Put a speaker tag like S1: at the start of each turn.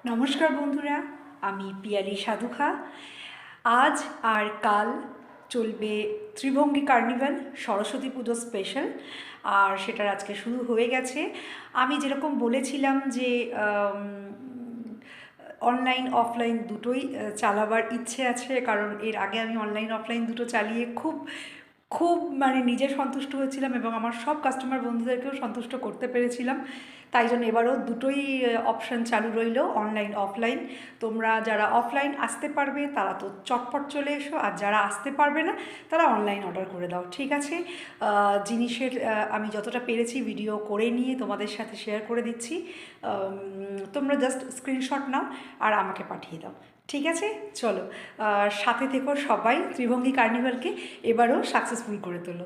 S1: নমস্কার বন্ধুরা, আমি পিয়ালি সাধুখা। আজ আর কাল চলবে ত্রিভঙ্গী কার্নিভাল সরস্বতী পুজো স্পেশাল, আর সেটার আজকে শুরু হয়ে গেছে। আমি যেরকম বলেছিলাম যে অনলাইন অফলাইন দুটোই চালাবার ইচ্ছে আছে, কারণ এর আগে আমি অনলাইন অফলাইন দুটো চালিয়ে খুব খুব মানে নিজে সন্তুষ্ট হয়েছিলাম এবং আমার সব কাস্টমার বন্ধুদেরকেও সন্তুষ্ট করতে পেরেছিলাম। তাই জন্য এবারও দুটোই অপশান চালু রইল, অনলাইন অফলাইন। তোমরা যারা অফলাইন আসতে পারবে তারা তো চটপট চলে এসো, আর যারা আসতে পারবে না তারা অনলাইন অর্ডার করে দাও, ঠিক আছে? জিনিসের আমি যতটা পেরেছি ভিডিও করে নিয়ে তোমাদের সাথে শেয়ার করে দিচ্ছি। তোমরা জাস্ট স্ক্রিনশট নাও আর আমাকে পাঠিয়ে দাও, ঠিক আছে? চলো সাথে থেকো সবাই, ত্রিভঙ্গী কার্নিভালকে এবারও সাকসেসফুল করে তোলো।